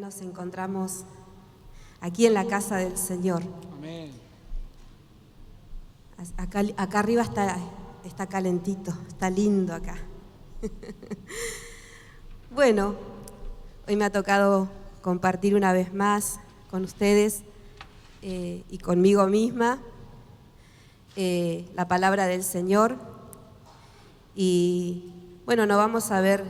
nos encontramos aquí en la casa del Señor. Amén. Acá arriba está calentito, está lindo acá. Bueno, hoy me ha tocado compartir una vez más con ustedes y conmigo misma la palabra del Señor. Y bueno, nos vamos a ver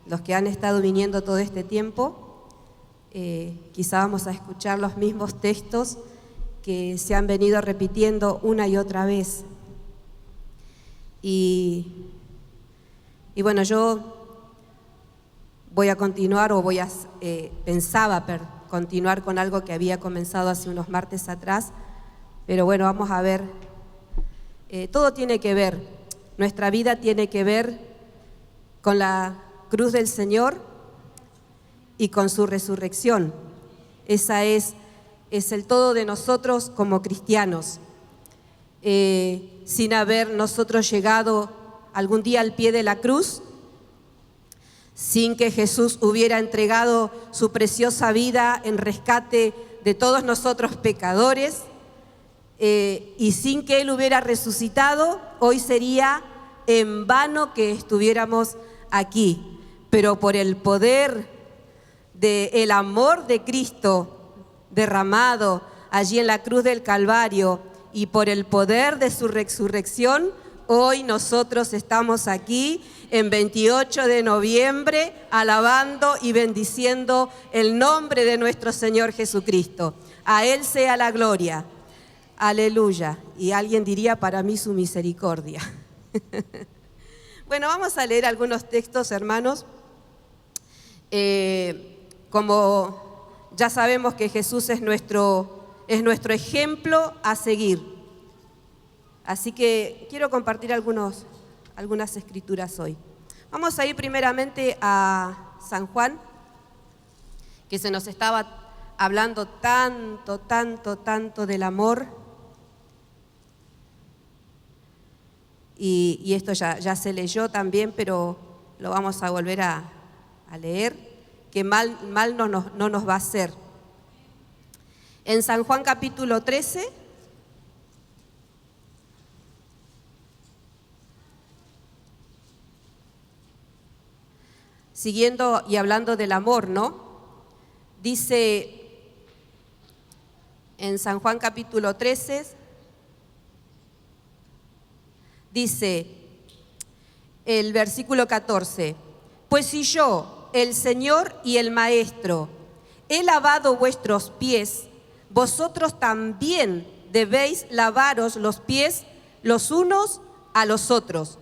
los que han estado viniendo todo este tiempo. Quizá vamos a escuchar los mismos textos que se han venido repitiendo una y otra vez. Y bueno, yo voy a continuar pensaba continuar con algo que había comenzado hace unos martes atrás, pero bueno, vamos a ver. Todo tiene que ver, nuestra vida tiene que ver con la cruz del Señor y con su resurrección. Esa es el todo de nosotros como cristianos. Sin haber nosotros llegado algún día al pie de la cruz, sin que Jesús hubiera entregado su preciosa vida en rescate de todos nosotros pecadores, y sin que Él hubiera resucitado, hoy sería en vano que estuviéramos aquí. Pero por el poder del amor de Cristo derramado allí en la cruz del Calvario y por el poder de su resurrección, hoy nosotros estamos aquí en 28 de noviembre alabando y bendiciendo el nombre de nuestro Señor Jesucristo. A Él sea la gloria. Aleluya. Y alguien diría, para mí su misericordia. Bueno, vamos a leer algunos textos, hermanos. Como ya sabemos que Jesús es nuestro ejemplo a seguir. Así que quiero compartir algunas escrituras hoy. Vamos a ir primeramente a San Juan, que se nos estaba hablando tanto del amor. Y esto ya se leyó también, pero lo vamos a volver a leer, que mal no nos va a hacer. En San Juan capítulo 13, siguiendo y hablando del amor, ¿no? Dice en San Juan capítulo 13, dice el versículo 14, pues si yo, el Señor y el Maestro, he lavado vuestros pies, vosotros también debéis lavaros los pies los unos a los otros.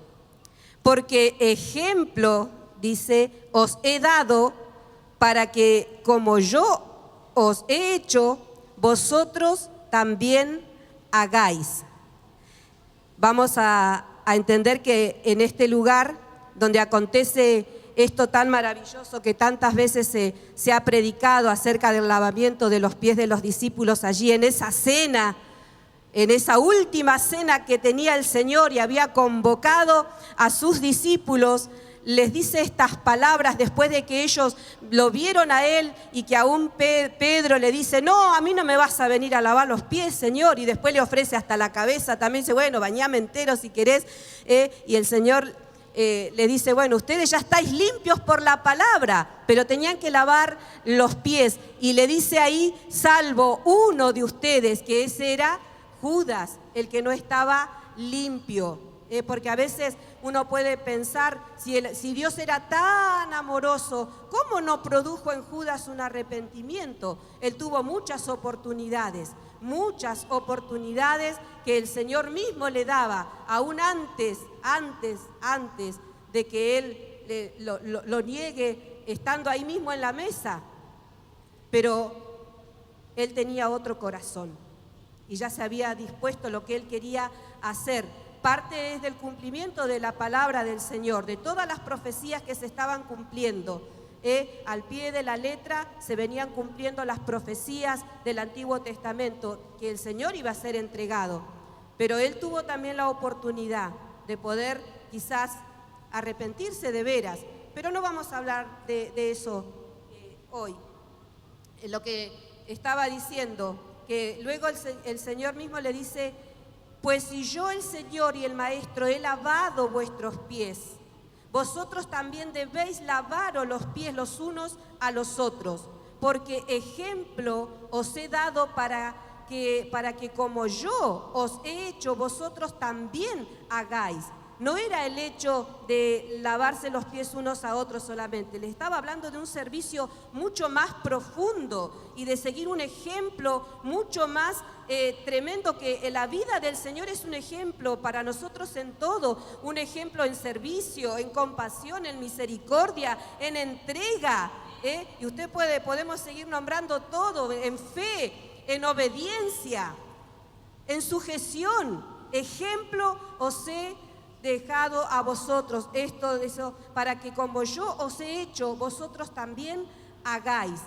Porque ejemplo, dice, os he dado para que como yo os he hecho, vosotros también hagáis. Vamos a entender que en este lugar donde acontece esto tan maravilloso que tantas veces se ha predicado acerca del lavamiento de los pies de los discípulos allí en esa cena, en esa última cena que tenía el Señor y había convocado a sus discípulos, les dice estas palabras después de que ellos lo vieron a Él y que aún Pedro le dice, no, a mí no me vas a venir a lavar los pies, Señor, y después le ofrece hasta la cabeza, también dice, bueno, bañame entero si querés, y el Señor le dice, bueno, ustedes ya estáis limpios por la palabra, pero tenían que lavar los pies, y le dice ahí, salvo uno de ustedes, que ese era Judas, el que no estaba limpio. Porque a veces uno puede pensar, si Dios era tan amoroso, ¿cómo no produjo en Judas un arrepentimiento? Él tuvo muchas oportunidades que el Señor mismo le daba, aún antes de que Él lo niegue, estando ahí mismo en la mesa. Pero Él tenía otro corazón y ya se había dispuesto lo que Él quería hacer. Parte es del cumplimiento de la palabra del Señor, de todas las profecías que se estaban cumpliendo. Al pie de la letra se venían cumpliendo las profecías del Antiguo Testamento, que el Señor iba a ser entregado. Pero Él tuvo también la oportunidad de poder quizás arrepentirse de veras pero no vamos a hablar de eso hoy. Lo que estaba diciendo, que luego el Señor mismo le dice, pues si yo, el Señor y el Maestro, he lavado vuestros pies, vosotros también debéis lavaros los pies los unos a los otros, porque ejemplo os he dado para que como yo os he hecho, vosotros también hagáis. No era el hecho de lavarse los pies unos a otros solamente, le estaba hablando de un servicio mucho más profundo y de seguir un ejemplo mucho más tremendo, que la vida del Señor es un ejemplo para nosotros en todo, un ejemplo en servicio, en compasión, en misericordia, en entrega. Y podemos seguir nombrando todo, en fe, en obediencia, en sujeción. Ejemplo os he dejado a vosotros, eso, para que como yo os he hecho, vosotros también hagáis.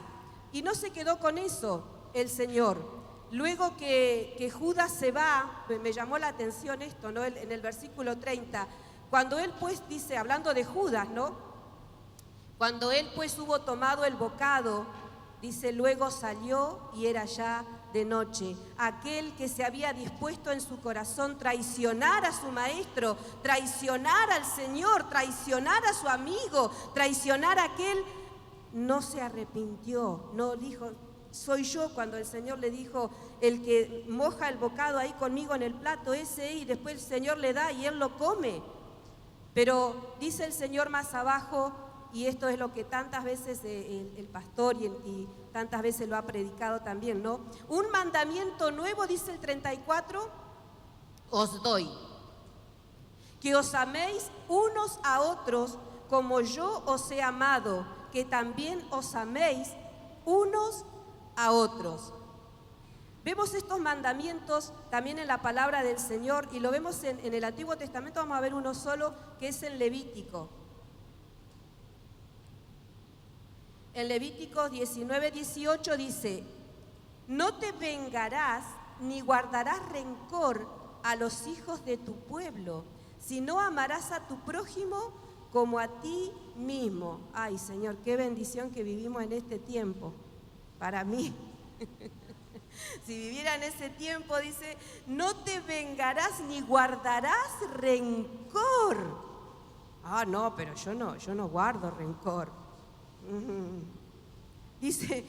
Y no se quedó con eso el Señor. Luego que Judas se va, me llamó la atención esto, ¿no? En el versículo 30, cuando él pues dice, hablando de Judas, ¿no? Cuando él pues hubo tomado el bocado, dice, luego salió y era ya de noche. Aquel que se había dispuesto en su corazón traicionar a su maestro, traicionar al Señor, traicionar a su amigo, traicionar a aquel, no se arrepintió, no dijo, soy yo, cuando el Señor le dijo, el que moja el bocado ahí conmigo en el plato, ese, y después el Señor le da y él lo come. Pero dice el Señor más abajo, y esto es lo que tantas veces el pastor y tantas veces lo ha predicado también, ¿no? Un mandamiento nuevo, dice el 34, os doy, que os améis unos a otros como yo os he amado, que también os améis unos a otros. Vemos estos mandamientos también en la palabra del Señor y lo vemos en el Antiguo Testamento. Vamos a ver uno solo, que es en Levítico. En Levítico 19:18 dice, no te vengarás ni guardarás rencor a los hijos de tu pueblo, sino amarás a tu prójimo como a ti mismo. Ay, Señor, qué bendición que vivimos en este tiempo, para mí. Si viviera en ese tiempo, dice, no te vengarás ni guardarás rencor. Ah, no, pero yo no guardo rencor. Dice,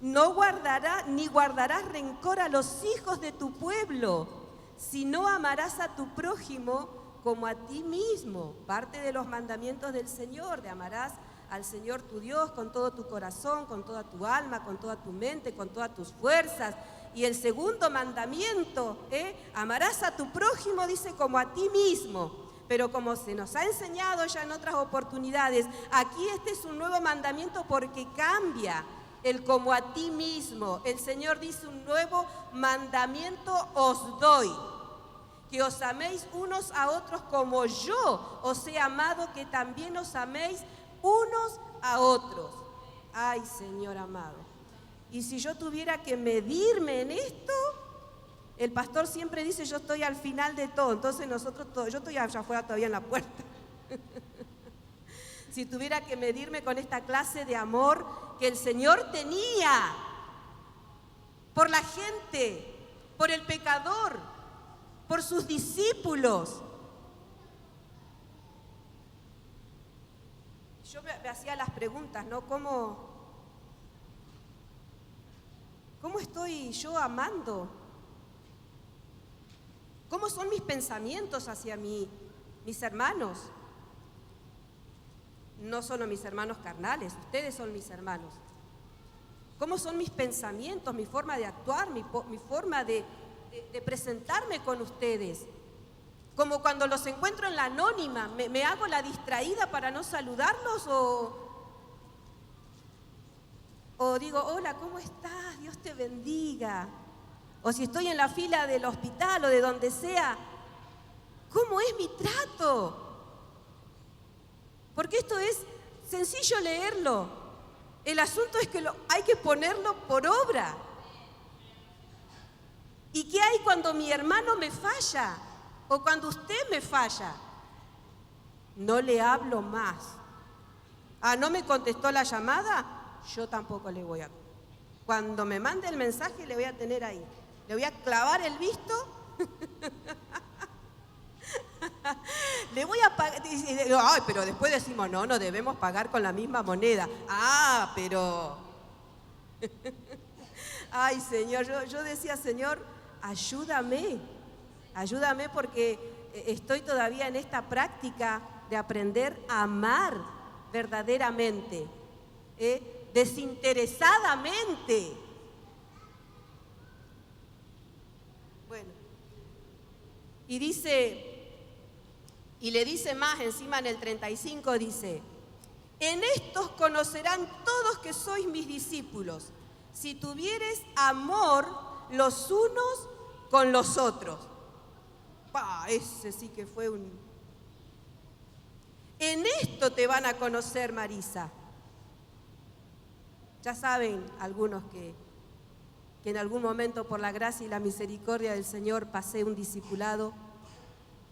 no guardarás ni guardarás rencor a los hijos de tu pueblo, sino amarás a tu prójimo como a ti mismo. Parte de los mandamientos del Señor, de amarás al Señor tu Dios con todo tu corazón, con toda tu alma, con toda tu mente, con todas tus fuerzas. Y el segundo mandamiento, amarás a tu prójimo, dice, como a ti mismo. Pero como se nos ha enseñado ya en otras oportunidades, aquí este es un nuevo mandamiento porque cambia el como a ti mismo. El Señor dice, un nuevo mandamiento os doy, que os améis unos a otros como yo os he amado, que también os améis unos a otros. Ay, Señor amado. Y si yo tuviera que medirme en esto, el pastor siempre dice, yo estoy al final de todo, entonces yo estoy allá afuera todavía en la puerta. Si tuviera que medirme con esta clase de amor que el Señor tenía por la gente, por el pecador, por sus discípulos. Yo me hacía las preguntas, ¿no? ¿Cómo estoy yo amando? ¿Cómo son mis pensamientos hacia mis hermanos? No solo mis hermanos carnales, ustedes son mis hermanos. ¿Cómo son mis pensamientos, mi forma de actuar, mi forma de presentarme con ustedes? Como cuando los encuentro en la anónima, ¿me hago la distraída para no saludarlos o digo, hola, ¿cómo estás? Dios te bendiga. O si estoy en la fila del hospital o de donde sea, ¿cómo es mi trato? Porque esto es sencillo leerlo. El asunto es que hay que ponerlo por obra. ¿Y qué hay cuando mi hermano me falla? O cuando usted me falla. No le hablo más. Ah, ¿no me contestó la llamada? Yo tampoco le voy a... Cuando me mande el mensaje le voy a tener ahí. Le voy a clavar el visto. Le voy a pagar... Ay, pero después decimos, no debemos pagar con la misma moneda. Ah, pero... Ay, Señor, yo decía, Señor, ayúdame porque estoy todavía en esta práctica de aprender a amar verdaderamente, desinteresadamente. Bueno, y le dice más encima en el 35, dice, en estos conocerán todos que sois mis discípulos, si tuvieres amor los unos con los otros. Ese sí que fue un... En esto te van a conocer, Marisa. Ya saben algunos que en algún momento por la gracia y la misericordia del Señor pasé un discipulado.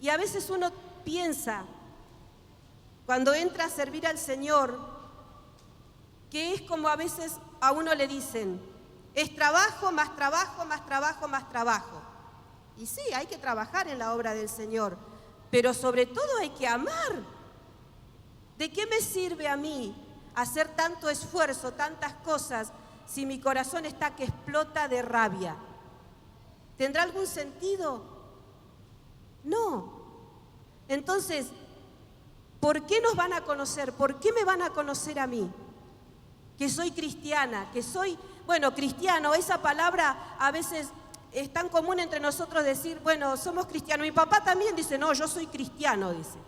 Y a veces uno piensa, cuando entra a servir al Señor, que es como a veces a uno le dicen, es trabajo, más trabajo, más trabajo, más trabajo. Y sí, hay que trabajar en la obra del Señor, pero sobre todo hay que amar. ¿De qué me sirve a mí hacer tanto esfuerzo, tantas cosas, si mi corazón está que explota de rabia? ¿Tendrá algún sentido? No. Entonces, ¿por qué nos van a conocer? ¿Por qué me van a conocer a mí? Que soy cristiana, que soy, bueno, cristiano, esa palabra a veces es tan común entre nosotros decir, bueno, somos cristianos. Mi papá también dice, no, yo soy cristiano, dice.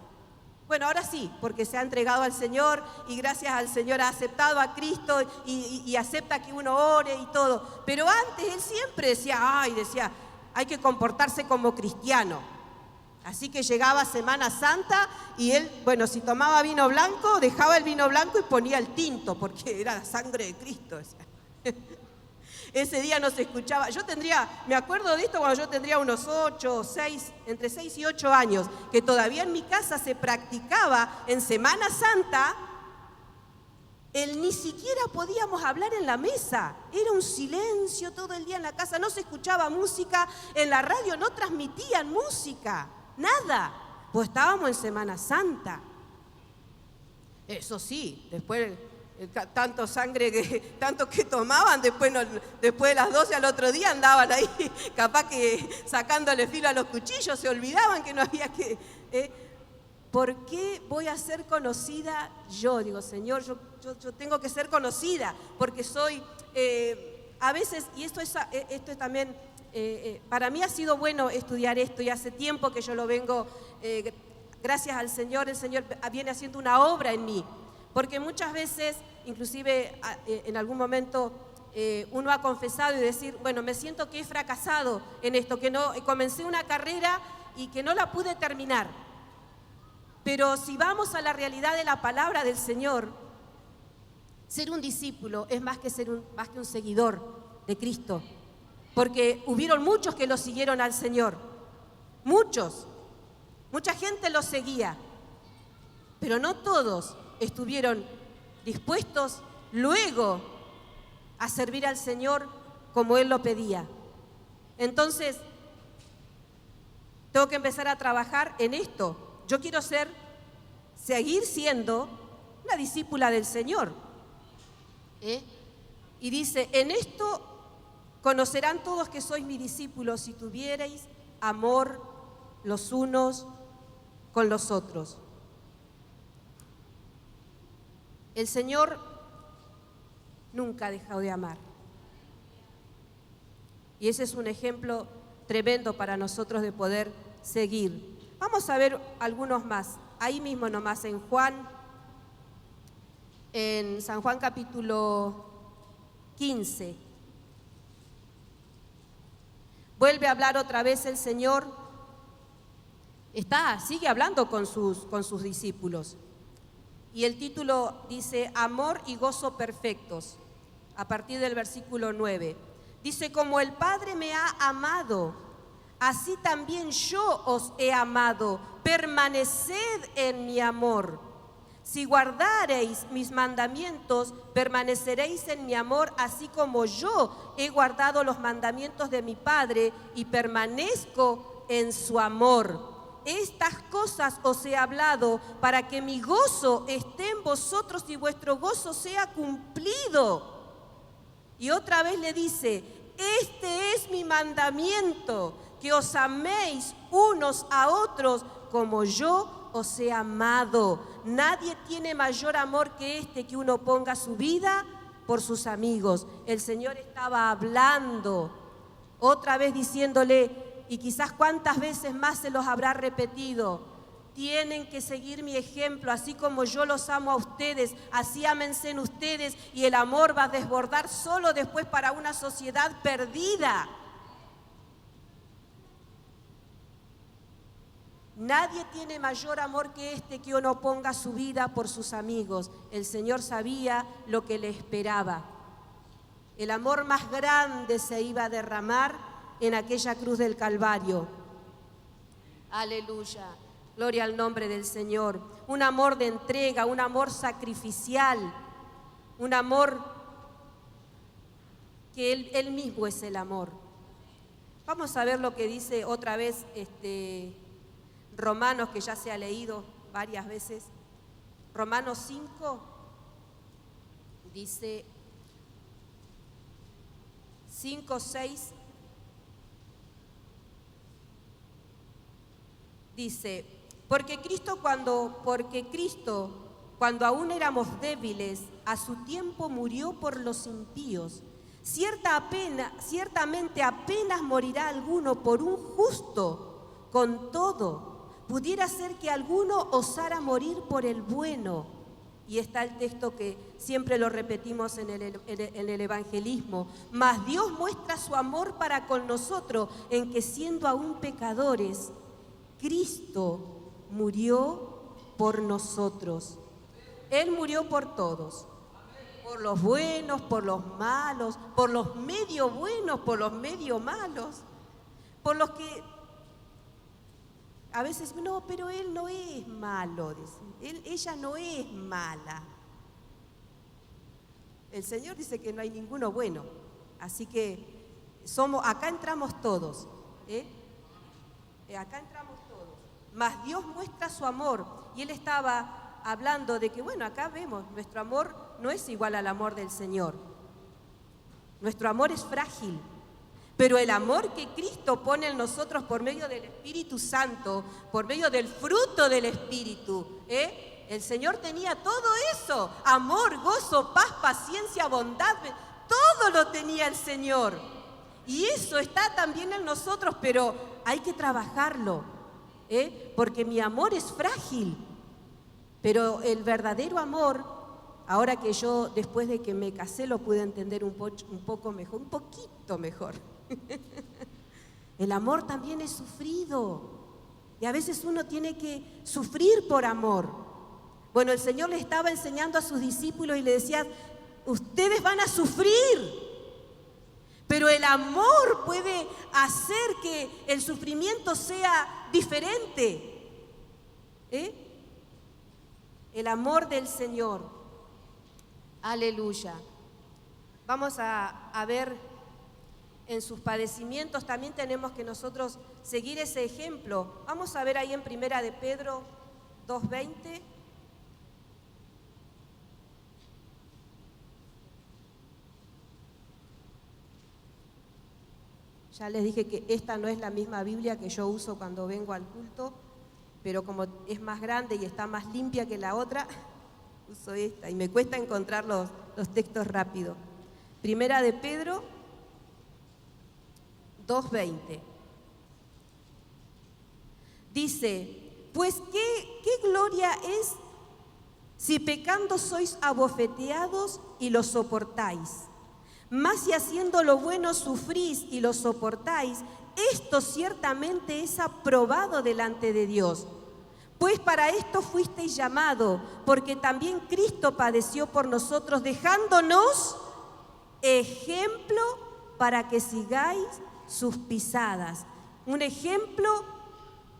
Bueno, ahora sí, porque se ha entregado al Señor y gracias al Señor ha aceptado a Cristo y acepta que uno ore y todo. Pero antes él siempre decía, hay que comportarse como cristiano. Así que llegaba Semana Santa y él, bueno, si tomaba vino blanco, dejaba el vino blanco y ponía el tinto, porque era la sangre de Cristo. Decía. Ese día no se escuchaba. Me acuerdo de esto cuando yo tendría unos 8, 6, entre 6 y 8 años, que todavía en mi casa se practicaba en Semana Santa, ni siquiera podíamos hablar en la mesa. Era un silencio todo el día en la casa, no se escuchaba música, en la radio no transmitían música, nada, pues estábamos en Semana Santa. Eso sí, después... tanto que tomaban, después de las 12 al otro día andaban ahí, capaz que sacándole filo a los cuchillos, se olvidaban que no había que... ¿Por qué voy a ser conocida yo? Digo, Señor, yo tengo que ser conocida, porque soy, a veces, y esto es también, para mí ha sido bueno estudiar esto, y hace tiempo que yo lo vengo, gracias al Señor, el Señor viene haciendo una obra en mí. Porque muchas veces, inclusive en algún momento, uno ha confesado y decir, bueno, me siento que he fracasado en esto, que no comencé una carrera y que no la pude terminar. Pero si vamos a la realidad de la palabra del Señor, ser un discípulo es más que un seguidor de Cristo. Porque hubieron muchos que lo siguieron al Señor. Mucha gente lo seguía. Pero no todos estuvieron dispuestos luego a servir al Señor como Él lo pedía. Entonces, tengo que empezar a trabajar en esto. Yo quiero seguir siendo una discípula del Señor. Y dice, en esto conocerán todos que sois mis discípulos si tuviereis amor los unos con los otros. El Señor nunca ha dejado de amar. Y ese es un ejemplo tremendo para nosotros de poder seguir. Vamos a ver algunos más. Ahí mismo nomás en San Juan capítulo 15. Vuelve a hablar otra vez el Señor. Sigue hablando con sus discípulos. Y el título dice, Amor y gozo perfectos, a partir del versículo 9. Dice, como el Padre me ha amado, así también yo os he amado. Permaneced en mi amor. Si guardareis mis mandamientos, permaneceréis en mi amor, así como yo he guardado los mandamientos de mi Padre y permanezco en su amor. Estas cosas os he hablado para que mi gozo esté en vosotros y vuestro gozo sea cumplido. Y otra vez le dice, este es mi mandamiento, que os améis unos a otros como yo os he amado. Nadie tiene mayor amor que este, que uno ponga su vida por sus amigos. El Señor estaba hablando, otra vez diciéndole, y quizás cuántas veces más se los habrá repetido, tienen que seguir mi ejemplo, así como yo los amo a ustedes, así ámense en ustedes, y el amor va a desbordar solo después para una sociedad perdida. Nadie tiene mayor amor que este, que uno ponga su vida por sus amigos. El Señor sabía lo que le esperaba. El amor más grande se iba a derramar en aquella cruz del Calvario. Aleluya, gloria al nombre del Señor. Un amor de entrega, un amor sacrificial, un amor que Él mismo es el amor. Vamos a ver lo que dice otra vez Romanos, que ya se ha leído varias veces. Romanos 5 dice 5, 6. Dice, porque Cristo cuando aún éramos débiles, a su tiempo murió por los impíos. Ciertamente apenas morirá alguno por un justo, con todo, pudiera ser que alguno osara morir por el bueno. Y está el texto que siempre lo repetimos en el evangelismo. Mas Dios muestra su amor para con nosotros, en que siendo aún pecadores, Cristo murió por nosotros. Él murió por todos, por los buenos, por los malos, por los medio buenos, por los medio malos, por los que a veces, no, pero él no es malo, ella no es mala. El Señor dice que no hay ninguno bueno, así que acá entramos todos, acá entramos todos. Mas Dios muestra su amor, y Él estaba hablando de que, bueno, acá vemos, nuestro amor no es igual al amor del Señor. Nuestro amor es frágil, pero el amor que Cristo pone en nosotros por medio del Espíritu Santo, por medio del fruto del Espíritu, el Señor tenía todo eso, amor, gozo, paz, paciencia, bondad, todo lo tenía el Señor. Y eso está también en nosotros, pero hay que trabajarlo. Porque mi amor es frágil, pero el verdadero amor, ahora que yo después de que me casé lo pude entender un poco mejor, un poquito mejor. El amor también es sufrido, y a veces uno tiene que sufrir por amor. Bueno, el Señor le estaba enseñando a sus discípulos y le decía, ustedes van a sufrir. Pero el amor puede hacer que el sufrimiento sea diferente. El amor del Señor. Aleluya. Vamos a ver en sus padecimientos, también tenemos que nosotros seguir ese ejemplo. Vamos a ver ahí en Primera de Pedro 2:20. Ya les dije que esta no es la misma Biblia que yo uso cuando vengo al culto, pero como es más grande y está más limpia que la otra, uso esta y me cuesta encontrar los textos rápido. Primera de Pedro 2:20. Dice, pues ¿qué gloria es si pecando sois abofeteados y lo soportáis? Mas si haciendo lo bueno sufrís y lo soportáis, esto ciertamente es aprobado delante de Dios. Pues para esto fuisteis llamado, porque también Cristo padeció por nosotros, dejándonos ejemplo para que sigáis sus pisadas. Un ejemplo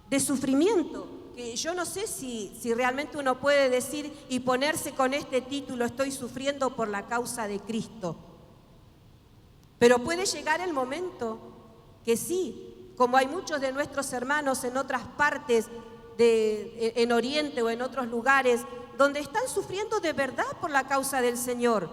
de sufrimiento que yo no sé si realmente uno puede decir y ponerse con este título, estoy sufriendo por la causa de Cristo. Pero puede llegar el momento que sí, como hay muchos de nuestros hermanos en otras partes, en Oriente o en otros lugares, donde están sufriendo de verdad por la causa del Señor,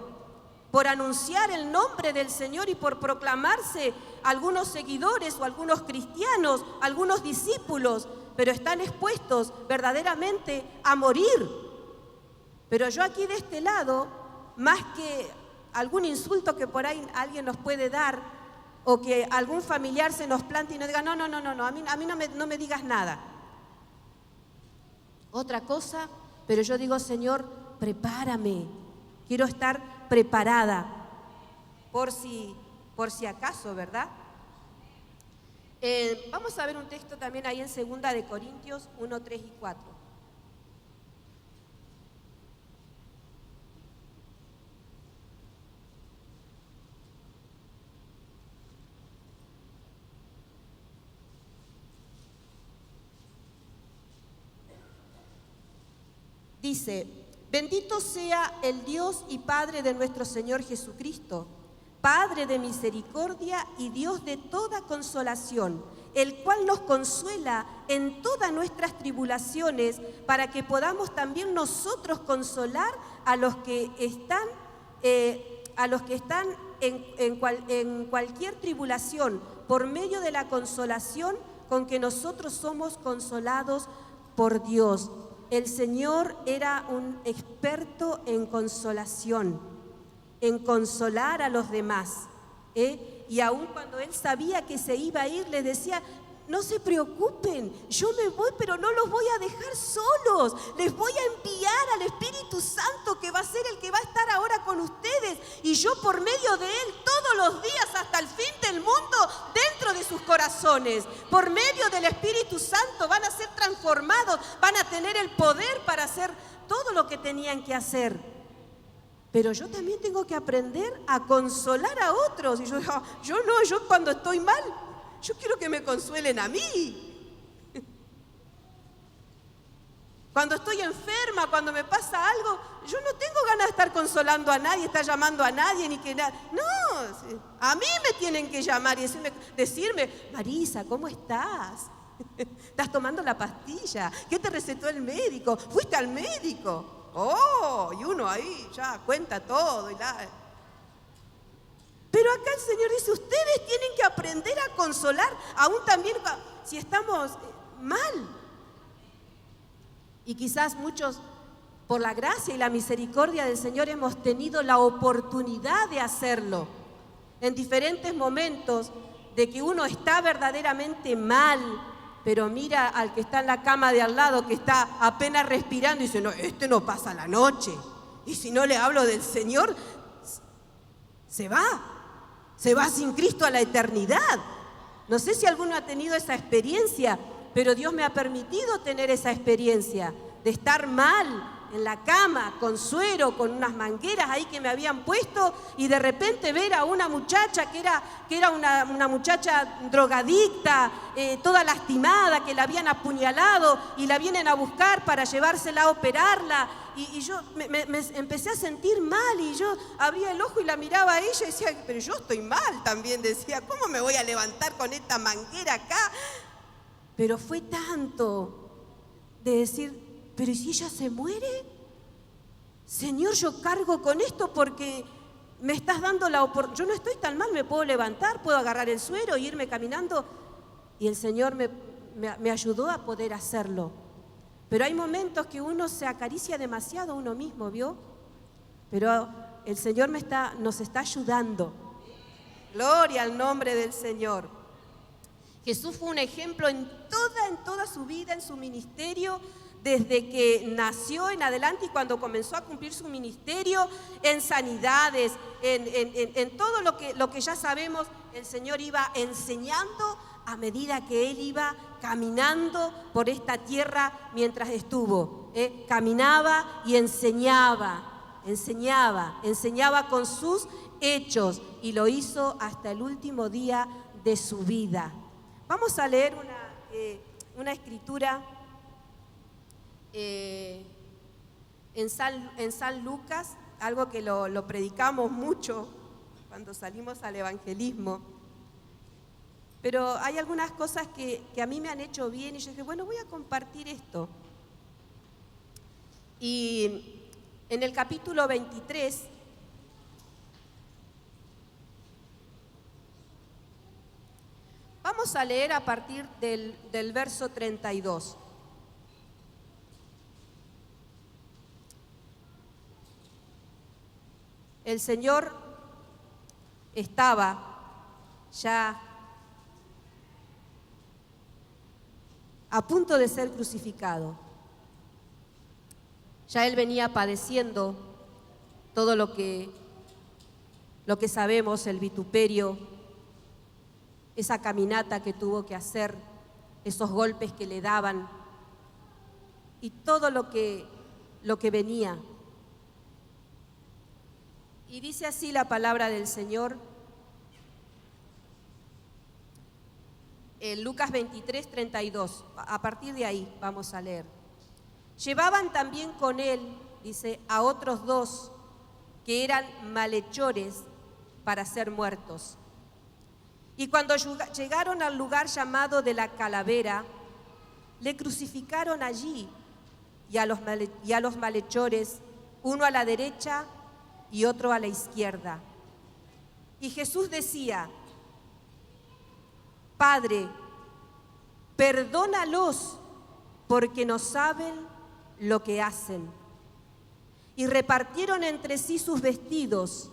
por anunciar el nombre del Señor y por proclamarse algunos seguidores o algunos cristianos, algunos discípulos, pero están expuestos verdaderamente a morir. Pero yo aquí de este lado, más que algún insulto que por ahí alguien nos puede dar, o que algún familiar se nos plante y nos diga, no, a mí no me digas nada. Otra cosa, pero yo digo, Señor, prepárame, quiero estar preparada, por si acaso, ¿verdad? Vamos a ver un texto también ahí en 2 de Corintios 1, 3 y 4. Dice, bendito sea el Dios y Padre de nuestro Señor Jesucristo, Padre de misericordia y Dios de toda consolación, el cual nos consuela en todas nuestras tribulaciones, para que podamos también nosotros consolar a los que están en cualquier tribulación, por medio de la consolación con que nosotros somos consolados por Dios. El Señor era un experto en consolación, en consolar a los demás, y aun cuando Él sabía que se iba a ir, les decía, no se preocupen, yo me voy, pero no los voy a dejar solos, les voy a enviar al Espíritu Santo, que va a ser el que va a estar ahora con ustedes, y yo por medio de Él todos los días hasta el fin del mundo, dentro de sus corazones, por medio del Espíritu Santo van a ser transformados, van a tener el poder para hacer todo lo que tenían que hacer. Pero yo también tengo que aprender a consolar a otros. Y yo cuando estoy mal, yo quiero que me consuelen a mí. Cuando estoy enferma, cuando me pasa algo, yo no tengo ganas de estar consolando a nadie, estar llamando a nadie, ni que nada. No, a mí me tienen que llamar y decirme, Marisa, ¿cómo estás? ¿Estás tomando la pastilla? ¿Qué te recetó el médico? ¿Fuiste al médico? Oh, y uno ahí ya cuenta todo. Pero acá el Señor dice, ustedes tienen que aprender a consolar, aún también si estamos mal. Y quizás muchos, por la gracia y la misericordia del Señor, hemos tenido la oportunidad de hacerlo en diferentes momentos, de que uno está verdaderamente mal, pero mira al que está en la cama de al lado, que está apenas respirando, y dice, no, este no pasa la noche. Y si no le hablo del Señor, se va sin Cristo a la eternidad. No sé si alguno ha tenido esa experiencia, pero Dios me ha permitido tener esa experiencia de estar mal en la cama, con suero, con unas mangueras ahí que me habían puesto, y de repente ver a una muchacha que era una muchacha drogadicta, toda lastimada, que la habían apuñalado y la vienen a buscar para llevársela a operarla, y yo me empecé a sentir mal, y yo abría el ojo y la miraba a ella y decía, pero yo estoy mal también, decía, ¿cómo me voy a levantar con esta manguera acá? Pero fue tanto de decir, pero ¿y si ella se muere? Señor, yo cargo con esto porque me estás dando la oportunidad. Yo no estoy tan mal, me puedo levantar, puedo agarrar el suero e irme caminando. Y el Señor me ayudó a poder hacerlo. Pero hay momentos que uno se acaricia demasiado a uno mismo, ¿vio? Pero el Señor nos está ayudando. Gloria al nombre del Señor. Jesús fue un ejemplo en toda su vida, en su ministerio, desde que nació en adelante y cuando comenzó a cumplir su ministerio, en sanidades, en todo lo que ya sabemos, el Señor iba enseñando a medida que Él iba caminando por esta tierra mientras estuvo. Caminaba y enseñaba con sus hechos, y lo hizo hasta el último día de su vida. Vamos a leer una escritura en San Lucas, algo que lo predicamos mucho cuando salimos al evangelismo. Pero hay algunas cosas que a mí me han hecho bien y yo dije, bueno, voy a compartir esto. Y en el capítulo 23, vamos a leer a partir del verso 32. El Señor estaba ya a punto de ser crucificado. Ya Él venía padeciendo todo lo que sabemos, el vituperio, esa caminata que tuvo que hacer, esos golpes que le daban y todo lo que venía. Y dice así la palabra del Señor en Lucas 23, 32. A partir de ahí vamos a leer. Llevaban también con él, dice, a otros dos que eran malhechores para ser muertos. Y cuando llegaron al lugar llamado de la Calavera, le crucificaron allí y a los malhechores, uno a la derecha y otro a la izquierda. Y Jesús decía: Padre, perdónalos porque no saben lo que hacen. Y repartieron entre sí sus vestidos,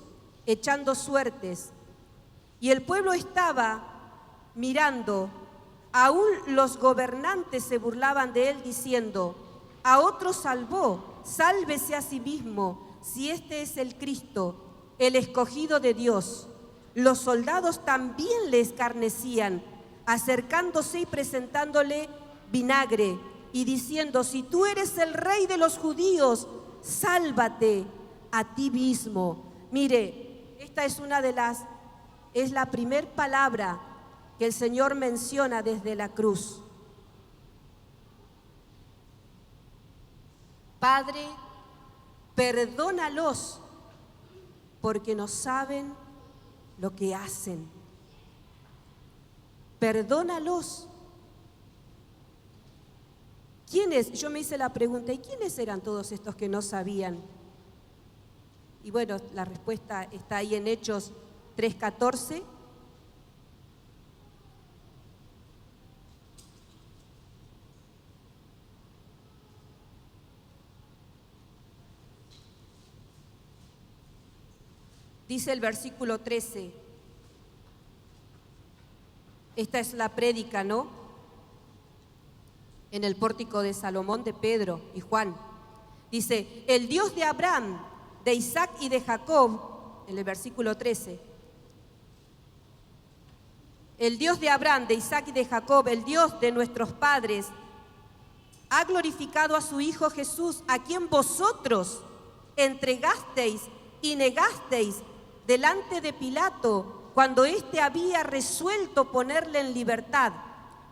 echando suertes. Y el pueblo estaba mirando, aún los gobernantes se burlaban de él diciendo: a otro salvó, sálvese a sí mismo, si este es el Cristo, el escogido de Dios. Los soldados también le escarnecían, acercándose y presentándole vinagre y diciendo: si tú eres el rey de los judíos, sálvate a ti mismo. Mire, esta es la primer palabra que el Señor menciona desde la cruz. Padre, perdónalos porque no saben lo que hacen. Perdónalos. ¿Quiénes? Yo me hice la pregunta, ¿y quiénes eran todos estos que no sabían? Y bueno, la respuesta está ahí en Hechos 3:14. Dice el versículo 13, esta es la prédica, ¿no? En el pórtico de Salomón de Pedro y Juan. Dice: el Dios de Abraham, de Isaac y de Jacob, en el versículo 13. El Dios de Abraham, de Isaac y de Jacob, el Dios de nuestros padres, ha glorificado a su Hijo Jesús, a quien vosotros entregasteis y negasteis delante de Pilato, cuando éste había resuelto ponerle en libertad.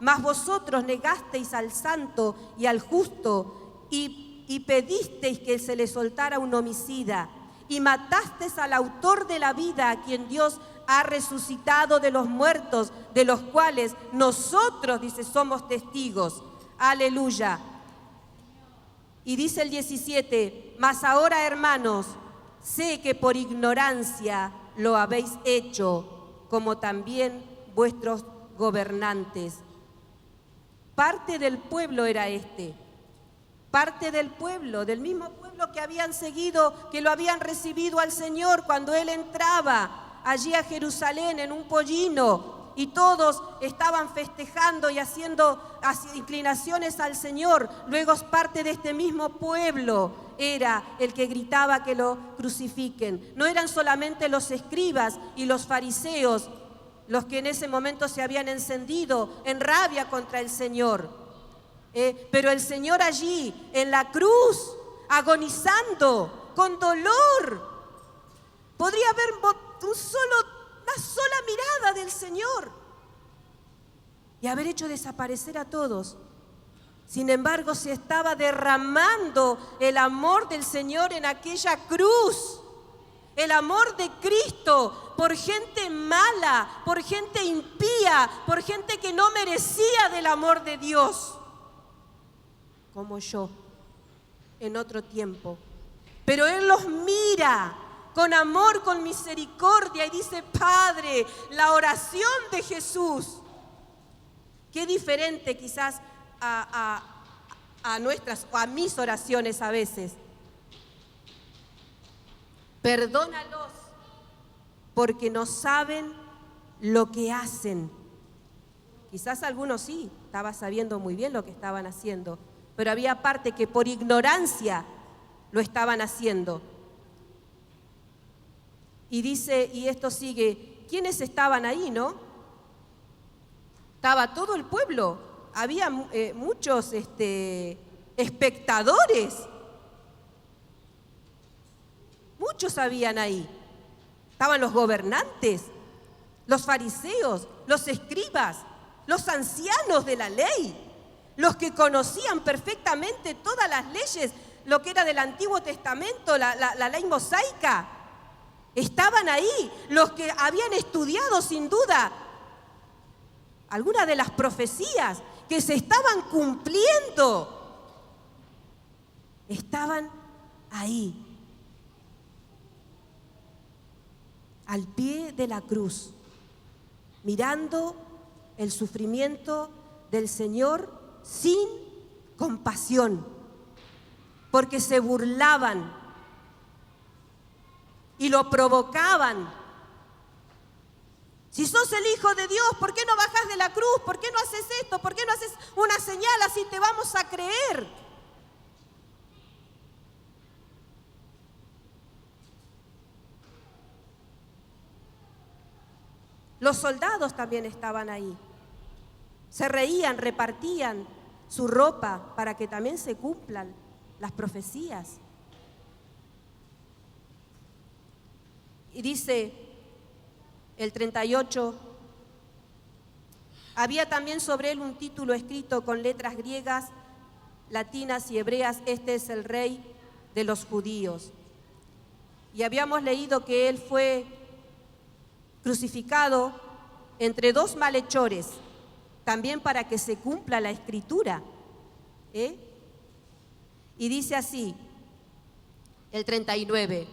Mas vosotros negasteis al santo y al justo y pedisteis que se le soltara un homicida, y matasteis al autor de la vida, a quien Dios ha resucitado de los muertos, de los cuales nosotros, dice, somos testigos. Aleluya. Y dice el 17, mas ahora, hermanos, sé que por ignorancia lo habéis hecho, como también vuestros gobernantes. Parte del pueblo era este, parte del pueblo, del mismo pueblo que habían seguido, que lo habían recibido al Señor cuando Él entraba allí a Jerusalén en un pollino, y todos estaban festejando y haciendo inclinaciones al Señor. Luego parte de este mismo pueblo era el que gritaba que lo crucifiquen. No eran solamente los escribas y los fariseos los que en ese momento se habían encendido en rabia contra el Señor. Pero el Señor allí, en la cruz, agonizando, con dolor, podría haber una sola mirada del Señor y haber hecho desaparecer a todos. Sin embargo, se estaba derramando el amor del Señor en aquella cruz. El amor de Cristo por gente mala, por gente impía, por gente que no merecía del amor de Dios. Como yo, en otro tiempo. Pero Él los mira con amor, con misericordia y dice: Padre, la oración de Jesús. Qué diferente quizás a nuestras o a mis oraciones a veces. Perdónalos porque no saben lo que hacen. Quizás algunos sí, estaban sabiendo muy bien lo que estaban haciendo, pero había parte que por ignorancia lo estaban haciendo. Y dice, y esto sigue, ¿quiénes estaban ahí, no? Estaba todo el pueblo, había muchos espectadores. Muchos habían ahí. Estaban los gobernantes, los fariseos, los escribas, los ancianos de la ley, los que conocían perfectamente todas las leyes, lo que era del Antiguo Testamento, la ley mosaica. Estaban ahí, los que habían estudiado sin duda algunas de las profecías que se estaban cumpliendo. Estaban ahí. Al pie de la cruz, mirando el sufrimiento del Señor sin compasión, porque se burlaban y lo provocaban. Si sos el Hijo de Dios, ¿por qué no bajás de la cruz? ¿Por qué no haces esto? ¿Por qué no haces una señal así te vamos a creer? Los soldados también estaban ahí. Se reían, repartían su ropa para que también se cumplan las profecías. Y dice el 38, había también sobre él un título escrito con letras griegas, latinas y hebreas: este es el Rey de los judíos. Y habíamos leído que él fue crucificado entre dos malhechores, también para que se cumpla la escritura. Y dice así, el 39,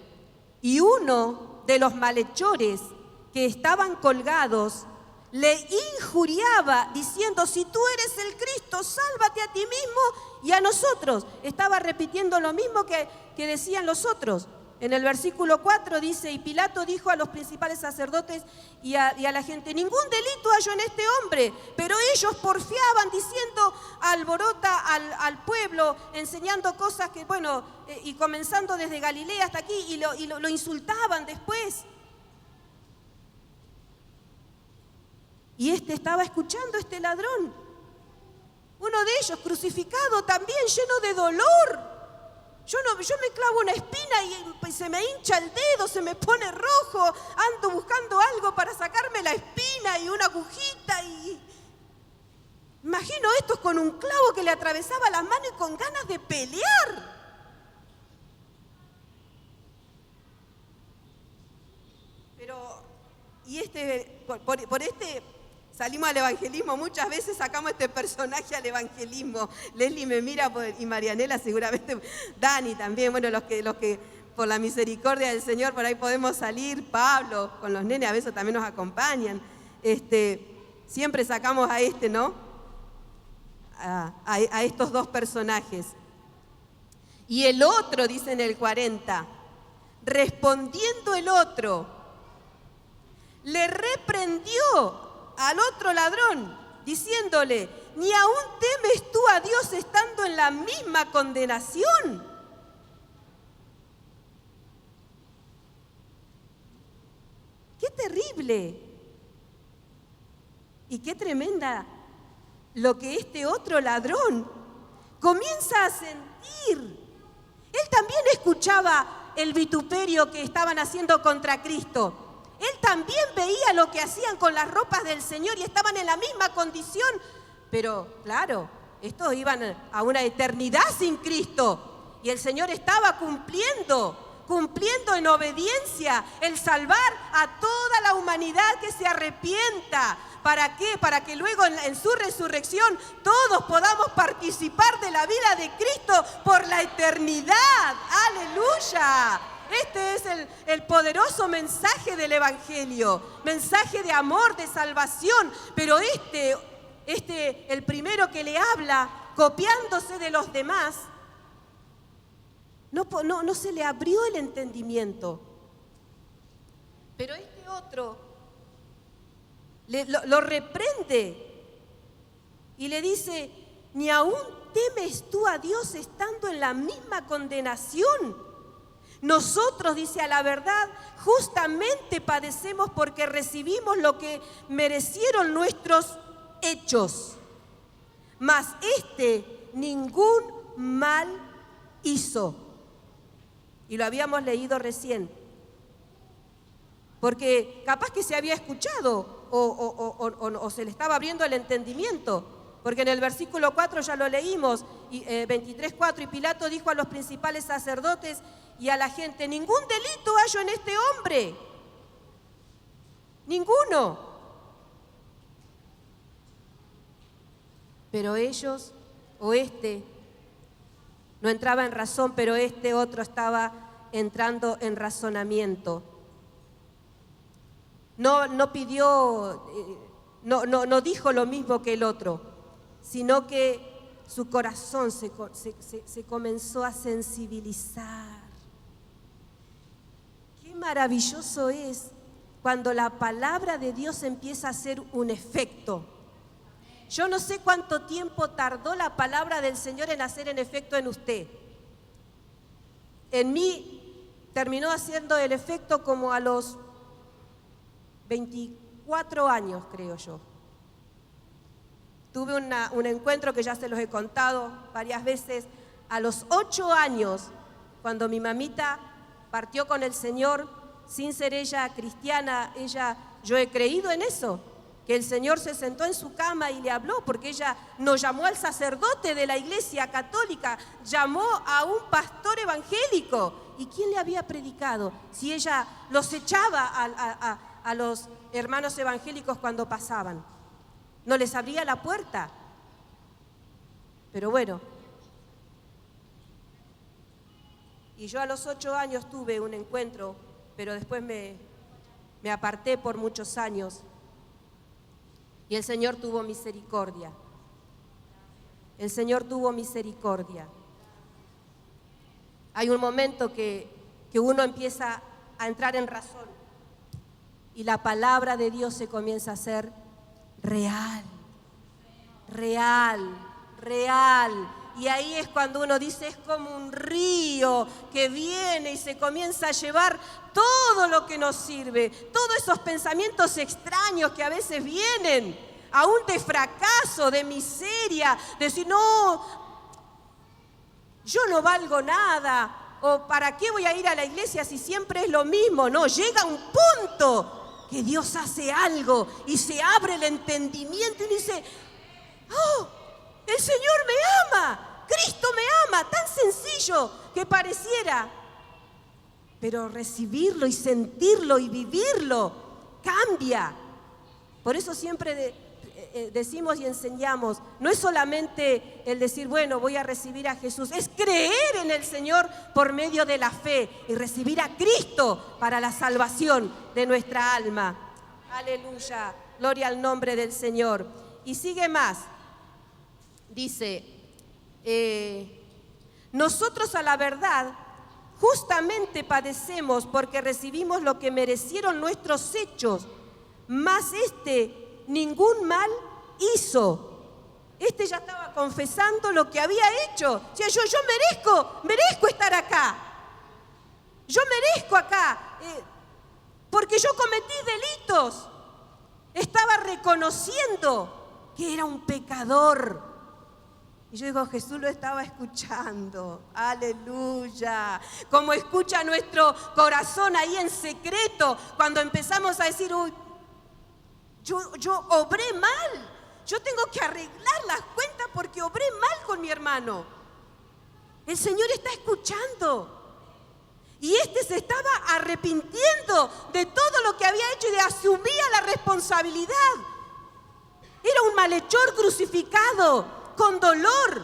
y uno de los malhechores que estaban colgados le injuriaba diciendo: si tú eres el Cristo, sálvate a ti mismo y a nosotros. Estaba repitiendo lo mismo que decían los otros. En el versículo 4 dice: y Pilato dijo a los principales sacerdotes y a la gente: ningún delito hallo en este hombre. Pero ellos porfiaban diciendo: alborota al pueblo, enseñando cosas que, y comenzando desde Galilea hasta aquí, y lo insultaban después. Y estaba escuchando este ladrón, uno de ellos crucificado también, lleno de dolor. Yo me clavo una espina y se me hincha el dedo, se me pone rojo, ando buscando algo para sacarme la espina y una agujita y... Imagino estos con un clavo que le atravesaba la mano y con ganas de pelear. Pero, por este... Salimos al evangelismo, muchas veces sacamos este personaje al evangelismo. Leslie me mira y Marianela seguramente, Dani también, los que por la misericordia del Señor por ahí podemos salir, Pablo, con los nenes a veces también nos acompañan. Siempre sacamos a ¿no? A estos dos personajes. Y el otro, dice en el 40, respondiendo el otro, le reprendió al otro ladrón, diciéndole: ¿ni aún temes tú a Dios estando en la misma condenación? ¡Qué terrible! Y qué tremenda lo que este otro ladrón comienza a sentir. Él también escuchaba el vituperio que estaban haciendo contra Cristo. Él también veía lo que hacían con las ropas del Señor y estaban en la misma condición. Pero, claro, estos iban a una eternidad sin Cristo. Y el Señor estaba cumpliendo en obediencia el salvar a toda la humanidad que se arrepienta. ¿Para qué? Para que luego en su resurrección todos podamos participar de la vida de Cristo por la eternidad. ¡Aleluya! Este es el poderoso mensaje del Evangelio, mensaje de amor, de salvación. Pero el primero que le habla, copiándose de los demás, no se le abrió el entendimiento. Pero este otro lo reprende y le dice: ¿ni aún temes tú a Dios estando en la misma condenación? Nosotros, dice, a la verdad, justamente padecemos porque recibimos lo que merecieron nuestros hechos. Mas ningún mal hizo. Y lo habíamos leído recién. Porque capaz que se había escuchado o se le estaba abriendo el entendimiento. Porque en el versículo 4 ya lo leímos, 23:4, y Pilato dijo a los principales sacerdotes y a la gente: ningún delito hallo en este hombre. Ninguno. Pero ellos, no entraba en razón, pero este otro estaba entrando en razonamiento. No pidió, no dijo lo mismo que el otro, sino que su corazón se comenzó a sensibilizar. Qué maravilloso es cuando la palabra de Dios empieza a hacer un efecto. Yo no sé cuánto tiempo tardó la palabra del Señor en hacer en efecto en usted. En mí terminó haciendo el efecto como a los 24 años, creo yo. Tuve un encuentro que ya se los he contado varias veces. A los 8 años, cuando mi mamita partió con el Señor, sin ser ella cristiana, yo he creído en eso, que el Señor se sentó en su cama y le habló, porque ella no llamó al sacerdote de la Iglesia Católica, llamó a un pastor evangélico. ¿Y quién le había predicado? Si ella los echaba a los hermanos evangélicos cuando pasaban, no les abría la puerta. Pero bueno, y yo a los 8 años tuve un encuentro, pero después me aparté por muchos años. Y el Señor tuvo misericordia. El Señor tuvo misericordia. Hay un momento que uno empieza a entrar en razón y la palabra de Dios se comienza a hacer real. Y ahí es cuando uno dice: es como un río que viene y se comienza a llevar todo lo que nos sirve, todos esos pensamientos extraños que a veces vienen, aún de fracaso, de miseria, de decir: no, yo no valgo nada, o ¿para qué voy a ir a la iglesia si siempre es lo mismo? No, llega un punto que Dios hace algo y se abre el entendimiento y dice: ¡oh! El Señor me ama, Cristo me ama, tan sencillo que pareciera. Pero recibirlo y sentirlo y vivirlo cambia. Por eso siempre decimos y enseñamos, no es solamente el decir: bueno, voy a recibir a Jesús, es creer en el Señor por medio de la fe y recibir a Cristo para la salvación de nuestra alma. Aleluya, gloria al nombre del Señor. Y sigue más. Dice, nosotros a la verdad justamente padecemos porque recibimos lo que merecieron nuestros hechos, mas ningún mal hizo. Ya estaba confesando lo que había hecho. O sea, yo merezco estar acá. Yo merezco acá, porque yo cometí delitos. Estaba reconociendo que era un pecador. Y yo digo, Jesús lo estaba escuchando, aleluya, como escucha nuestro corazón ahí en secreto, cuando empezamos a decir: uy, yo obré mal, yo tengo que arreglar las cuentas porque obré mal con mi hermano. El Señor está escuchando. Y este se estaba arrepintiendo de todo lo que había hecho y de asumía la responsabilidad. Era un malhechor crucificado, con dolor.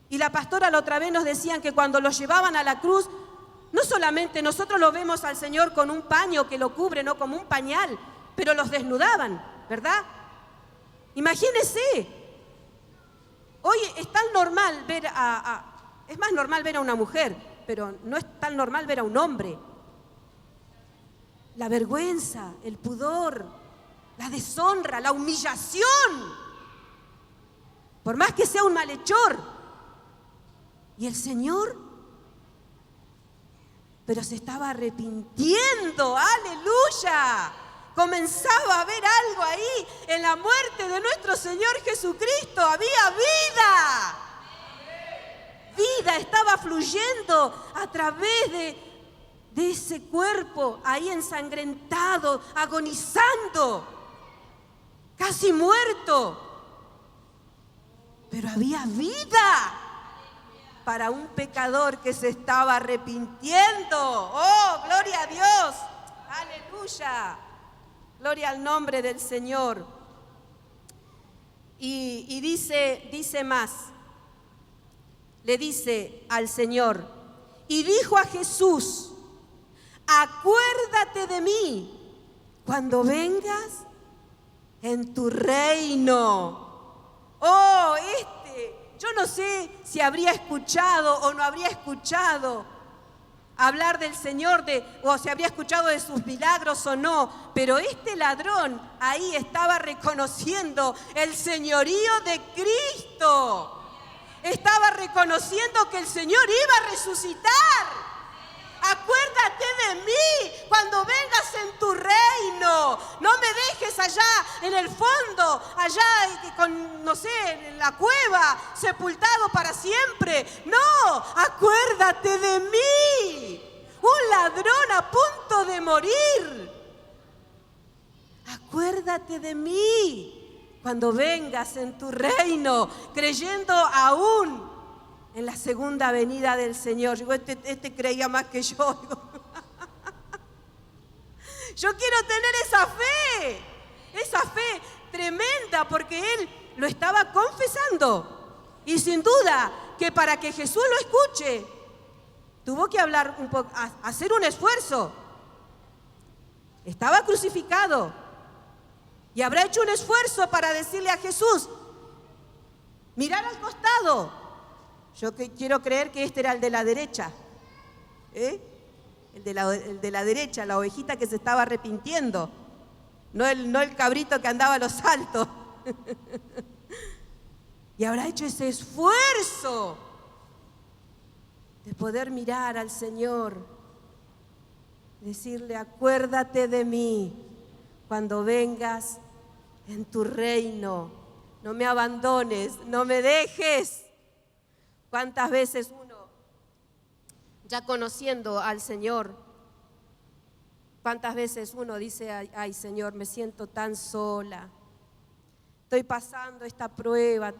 Y la pastora la otra vez nos decían que cuando lo llevaban a la cruz, no solamente nosotros lo vemos al Señor con un paño que lo cubre, no como un pañal, pero los desnudaban, ¿verdad? Imagínense. Hoy es tan normal ver es más normal ver a una mujer, pero no es tan normal ver a un hombre. La vergüenza, el pudor, la deshonra, la humillación. Por más que sea un malhechor. Y el Señor, pero se estaba arrepintiendo, aleluya. Comenzaba a ver algo ahí en la muerte de nuestro Señor Jesucristo. Había vida. Vida estaba fluyendo a través de ese cuerpo ahí ensangrentado, agonizando, casi muerto. Pero había vida para un pecador que se estaba arrepintiendo. ¡Oh, gloria a Dios! ¡Aleluya! Gloria al nombre del Señor. Y dice más. Le dice al Señor, y dijo a Jesús, acuérdate de mí cuando vengas en tu reino. Oh, yo no sé si habría escuchado o no habría escuchado hablar del Señor, o si habría escuchado de sus milagros o no, pero este ladrón ahí estaba reconociendo el señorío de Cristo. Estaba reconociendo que el Señor iba a resucitar. Acuérdate de mí cuando vengas en tu reino. No me dejes allá en el fondo, allá con, no sé, en la cueva, sepultado para siempre. No, acuérdate de mí. Un ladrón a punto de morir. Acuérdate de mí cuando vengas en tu reino, creyendo aún en la segunda venida del Señor. Digo, este creía más que yo. Yo quiero tener esa fe tremenda, porque él lo estaba confesando. Y sin duda que para que Jesús lo escuche, tuvo que hablar un poco, hacer un esfuerzo. Estaba crucificado y habrá hecho un esfuerzo para decirle a Jesús, mirar al costado. Yo quiero creer que este era el de la derecha, el de la derecha, la ovejita que se estaba arrepintiendo, no el cabrito que andaba a los saltos. Y habrá hecho ese esfuerzo de poder mirar al Señor, decirle, acuérdate de mí cuando vengas en tu reino, no me abandones, no me dejes. ¿Cuántas veces uno, ya conociendo al Señor, cuántas veces uno dice, ay Señor, me siento tan sola, estoy pasando esta prueba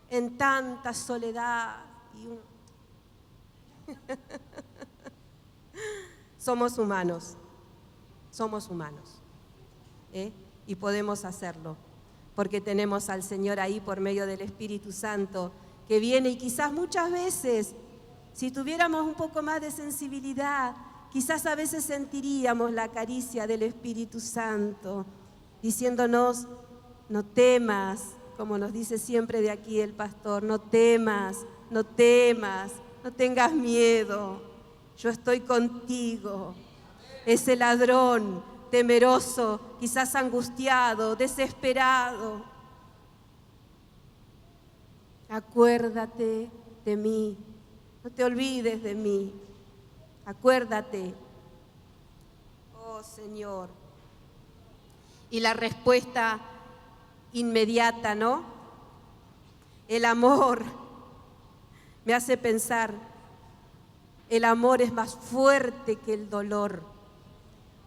en tanta soledad? Y uno... Somos humanos, y podemos hacerlo, porque tenemos al Señor ahí por medio del Espíritu Santo, que viene, y quizás muchas veces, si tuviéramos un poco más de sensibilidad, quizás a veces sentiríamos la caricia del Espíritu Santo, diciéndonos, no temas, como nos dice siempre de aquí el pastor, no temas, no tengas miedo, yo estoy contigo. Ese ladrón temeroso, quizás angustiado, desesperado, acuérdate de mí, no te olvides de mí, acuérdate, oh Señor. Y la respuesta inmediata, ¿no? El amor me hace pensar, el amor es más fuerte que el dolor.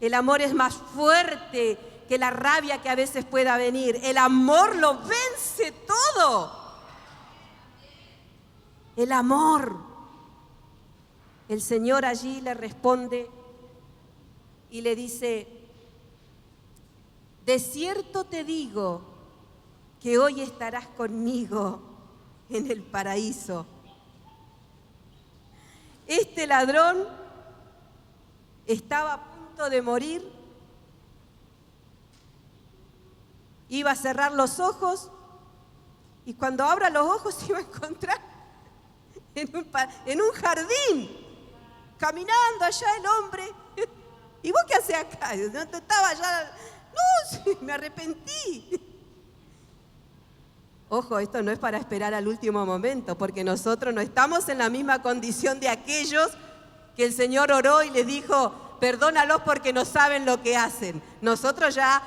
El amor es más fuerte que la rabia que a veces pueda venir. El amor lo vence todo. El amor. El Señor allí le responde y le dice: de cierto te digo que hoy estarás conmigo en el paraíso. Este ladrón estaba a punto de morir, iba a cerrar los ojos y cuando abra los ojos se iba a encontrar en un jardín, caminando allá el hombre. ¿Y vos qué hacés acá? No estaba allá. No, sí, me arrepentí. Ojo, esto no es para esperar al último momento, porque nosotros no estamos en la misma condición de aquellos que el Señor oró y les dijo: perdónalos porque no saben lo que hacen. Nosotros ya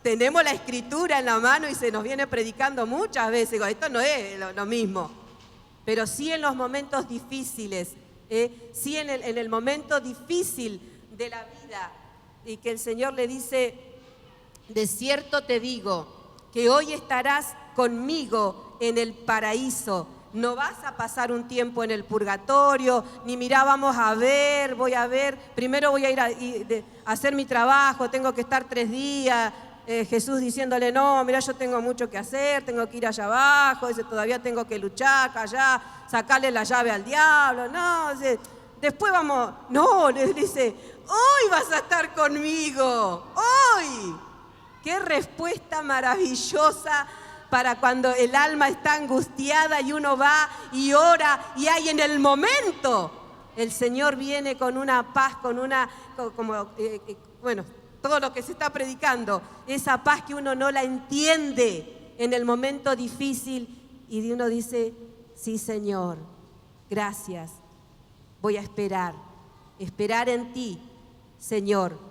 tenemos la Escritura en la mano y se nos viene predicando muchas veces. Digo, esto no es lo mismo, pero sí en los momentos difíciles, sí en el momento difícil de la vida, y que el Señor le dice: de cierto te digo que hoy estarás conmigo en el paraíso. No vas a pasar un tiempo en el purgatorio, ni mirá, vamos a ver, voy a ver, primero voy a ir a hacer mi trabajo, tengo que estar 3 días. Jesús diciéndole: no, mirá, yo tengo mucho que hacer, tengo que ir allá abajo, dice, todavía tengo que luchar allá, sacarle la llave al diablo. No, dice, después vamos. No, le dice: hoy vas a estar conmigo, hoy. Qué respuesta maravillosa para cuando el alma está angustiada y uno va y ora y hay en el momento. El Señor viene con una paz, bueno, todo lo que se está predicando, esa paz que uno no la entiende en el momento difícil y uno dice: sí, Señor, gracias, voy a esperar en ti, Señor.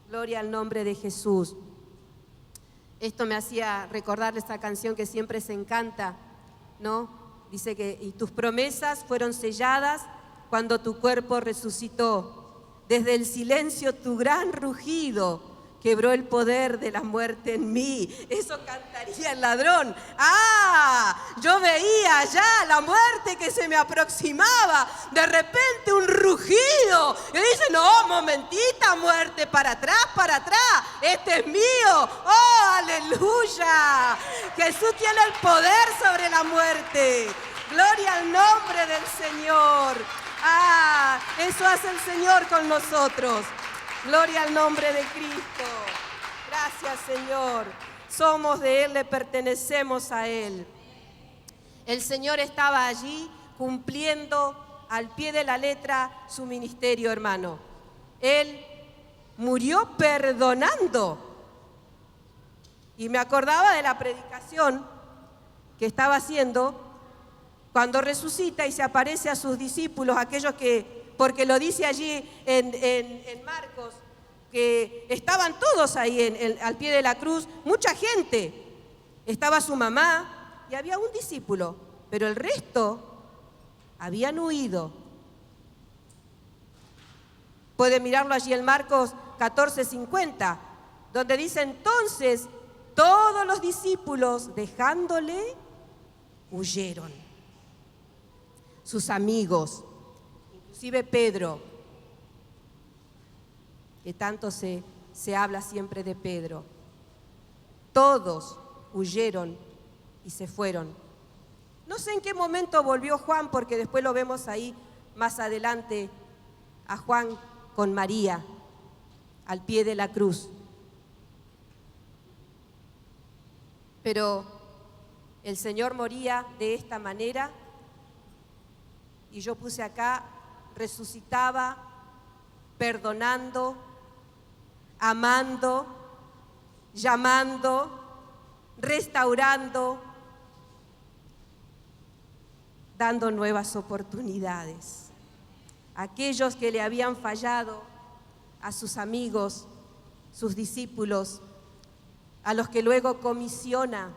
Gloria al nombre de Jesús. Esto me hacía recordar esta canción que siempre se encanta, ¿no? Dice que: y tus promesas fueron selladas cuando tu cuerpo resucitó. Desde el silencio tu gran rugido quebró el poder de la muerte en mí. Eso cantaría el ladrón. Yo veía ya la muerte que se me aproximaba. De repente un rugido. Y dice: no, momentita, muerte, para atrás, este es mío. ¡Oh, aleluya! Jesús tiene el poder sobre la muerte. Gloria al nombre del Señor. Eso hace el Señor con nosotros. Gloria al nombre de Cristo. Gracias, Señor. Somos de Él, le pertenecemos a Él. El Señor estaba allí cumpliendo al pie de la letra su ministerio, hermano. Él murió perdonando. Y me acordaba de la predicación que estaba haciendo cuando resucita y se aparece a sus discípulos, aquellos que, porque lo dice allí en Marcos, que estaban todos ahí al pie de la cruz, mucha gente. Estaba su mamá y había un discípulo, pero el resto habían huido. Pueden mirarlo allí en Marcos 14:50, donde dice: entonces todos los discípulos, dejándole, huyeron. Sus amigos, inclusive Pedro, que tanto se habla siempre de Pedro, todos huyeron y se fueron. No sé en qué momento volvió Juan, porque después lo vemos ahí más adelante a Juan con María al pie de la cruz. Pero el Señor moría de esta manera. Y yo puse acá: resucitaba, perdonando, amando, llamando, restaurando, dando nuevas oportunidades. Aquellos que le habían fallado a sus amigos, sus discípulos, a los que luego comisiona,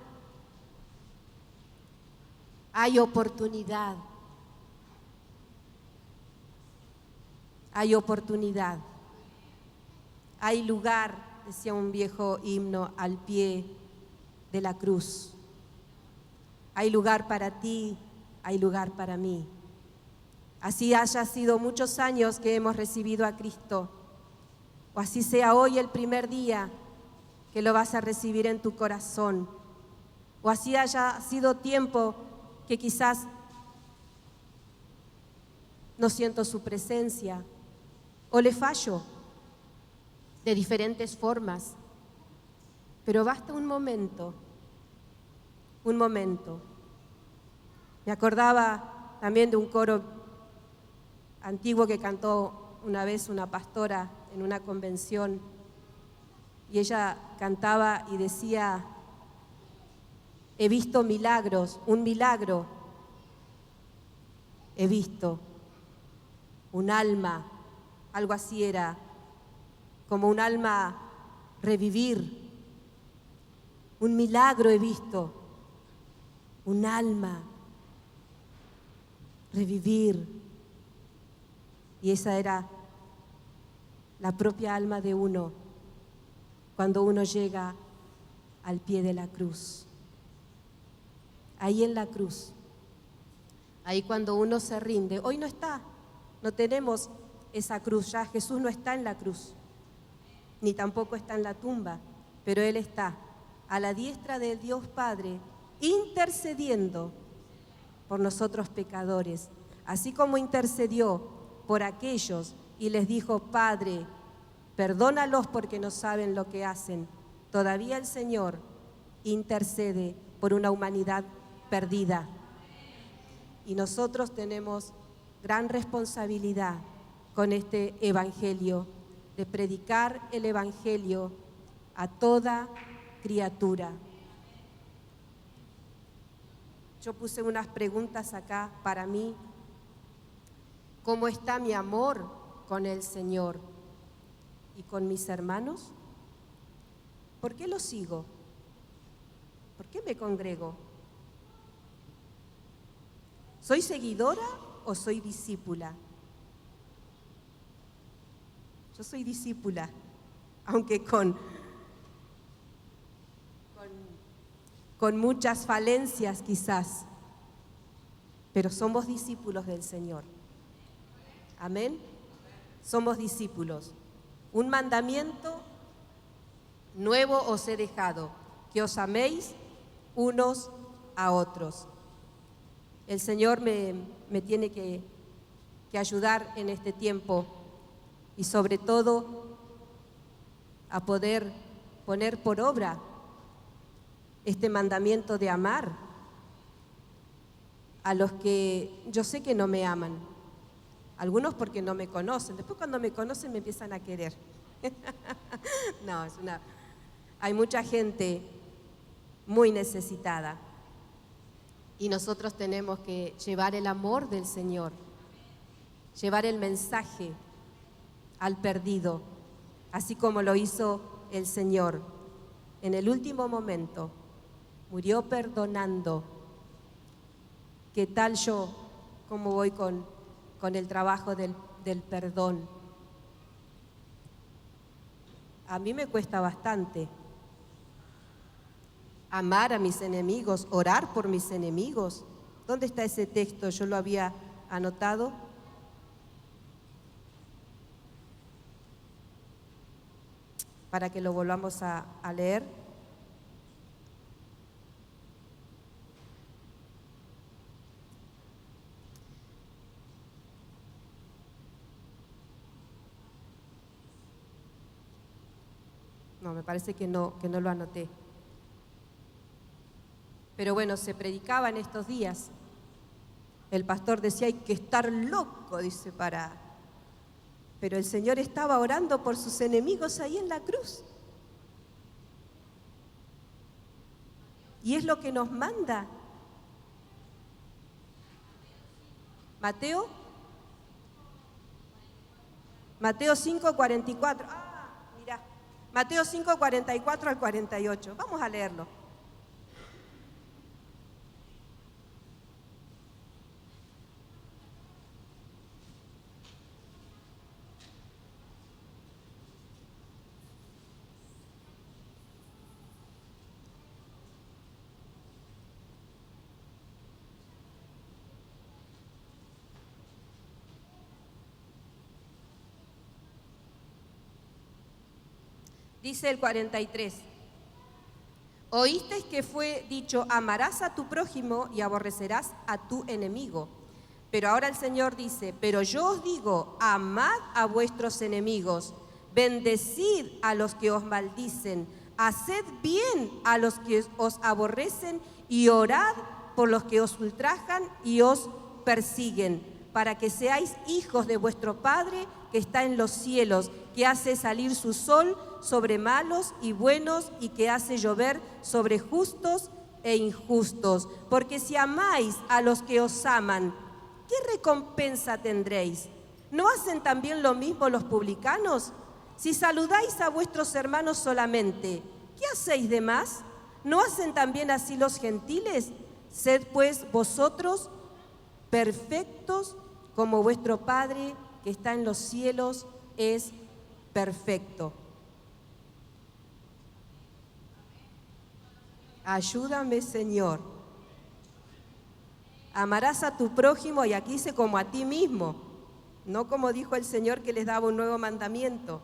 hay oportunidad. Hay oportunidad, hay lugar decía un viejo himno, al pie de la cruz. Hay lugar para ti, hay lugar para mí. Así haya sido muchos años que hemos recibido a Cristo, o así sea hoy el primer día que lo vas a recibir en tu corazón, o así haya sido tiempo que quizás no siento su presencia, o le fallo de diferentes formas, pero basta un momento. Me acordaba también de un coro antiguo que cantó una vez una pastora en una convención, y ella cantaba y decía: he visto milagros, un milagro, he visto un alma, algo así era, como un alma revivir, un milagro he visto, un alma revivir. Y esa era la propia alma de uno cuando uno llega al pie de la cruz. Ahí en la cruz, ahí cuando uno se rinde. Hoy no está, no tenemos esa cruz, ya Jesús no está en la cruz, ni tampoco está en la tumba, pero Él está a la diestra del Dios Padre, intercediendo por nosotros pecadores, así como intercedió por aquellos y les dijo: Padre, perdónalos porque no saben lo que hacen. Todavía el Señor intercede por una humanidad perdida. Y nosotros tenemos gran responsabilidad con este evangelio, de predicar el evangelio a toda criatura. Yo puse unas preguntas acá para mí. ¿Cómo está mi amor con el Señor y con mis hermanos? ¿Por qué los sigo? ¿Por qué me congrego? ¿Soy seguidora o soy discípula? Yo soy discípula, aunque con muchas falencias quizás, pero somos discípulos del Señor. Amén. Somos discípulos. Un mandamiento nuevo os he dejado, que os améis unos a otros. El Señor me tiene que ayudar en este tiempo, y sobre todo a poder poner por obra este mandamiento de amar a los que yo sé que no me aman. Algunos porque no me conocen, después cuando me conocen me empiezan a querer. No, hay mucha gente muy necesitada, y nosotros tenemos que llevar el amor del Señor, llevar el mensaje al perdido, así como lo hizo el Señor. En el último momento murió perdonando. ¿Qué tal yo? ¿Cómo voy con el trabajo del perdón? A mí me cuesta bastante amar a mis enemigos, orar por mis enemigos. ¿Dónde está ese texto? Yo lo había anotado. Para que lo volvamos a leer. No, me parece que no lo anoté. Pero bueno, se predicaba en estos días. El pastor decía: hay que estar loco, dice, pero el Señor estaba orando por sus enemigos ahí en la cruz. Y es lo que nos manda. Mateo 5:44. Mira, Mateo 5:44 al 48. Vamos a leerlo. Dice el 43. Oísteis que fue dicho, amarás a tu prójimo y aborrecerás a tu enemigo. Pero ahora el Señor dice, pero yo os digo, amad a vuestros enemigos, bendecid a los que os maldicen, haced bien a los que os aborrecen y orad por los que os ultrajan y os persiguen, para que seáis hijos de vuestro Padre que está en los cielos, que hace salir su sol sobre malos y buenos y que hace llover sobre justos e injustos. Porque si amáis a los que os aman, ¿qué recompensa tendréis? ¿No hacen también lo mismo los publicanos? Si saludáis a vuestros hermanos solamente, ¿qué hacéis de más? ¿No hacen también así los gentiles? Sed pues vosotros perfectos como vuestro Padre que está en los cielos es perfecto. Ayúdame, Señor. Amarás a tu prójimo, y aquí dice como a ti mismo, no como dijo el Señor que les daba un nuevo mandamiento.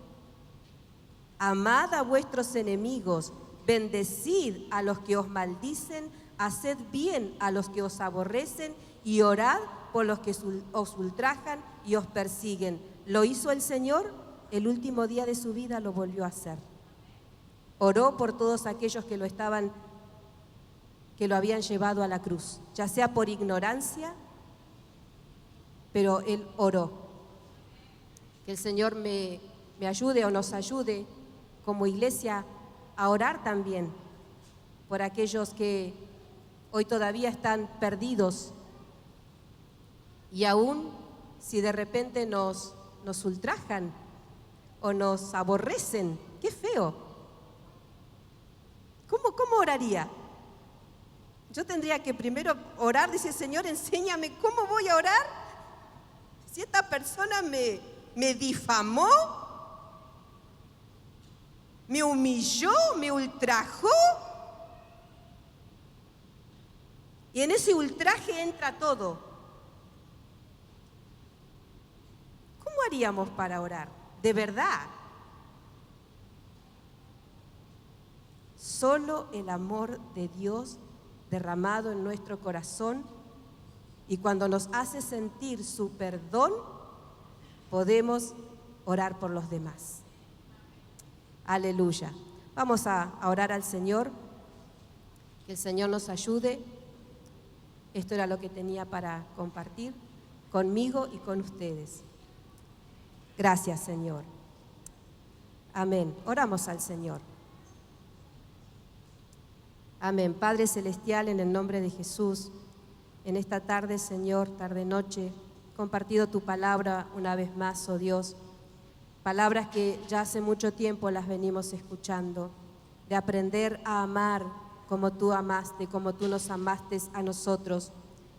Amad a vuestros enemigos, bendecid a los que os maldicen, haced bien a los que os aborrecen y orad por los que os ultrajan y os persiguen. ¿Lo hizo el Señor? El último día de su vida lo volvió a hacer. Oró por todos aquellos que lo habían llevado a la cruz, ya sea por ignorancia, pero Él oró. Que el Señor me ayude o nos ayude como iglesia a orar también por aquellos que hoy todavía están perdidos y aún si de repente nos ultrajan o nos aborrecen, qué feo. ¿Cómo oraría? Yo tendría que primero orar, dice, Señor, enséñame cómo voy a orar. Si esta persona me difamó, me humilló, me ultrajó, y en ese ultraje entra todo. ¿Cómo haríamos para orar? De verdad. Solo el amor de Dios derramado en nuestro corazón, y cuando nos hace sentir su perdón, podemos orar por los demás. Aleluya. Vamos a orar al Señor, que el Señor nos ayude. Esto era lo que tenía para compartir conmigo y con ustedes. Gracias, Señor. Amén. Oramos al Señor. Amén. Padre Celestial, en el nombre de Jesús, en esta tarde, Señor, tarde-noche, compartido tu palabra una vez más, oh Dios, palabras que ya hace mucho tiempo las venimos escuchando, de aprender a amar como tú amaste, como tú nos amaste a nosotros.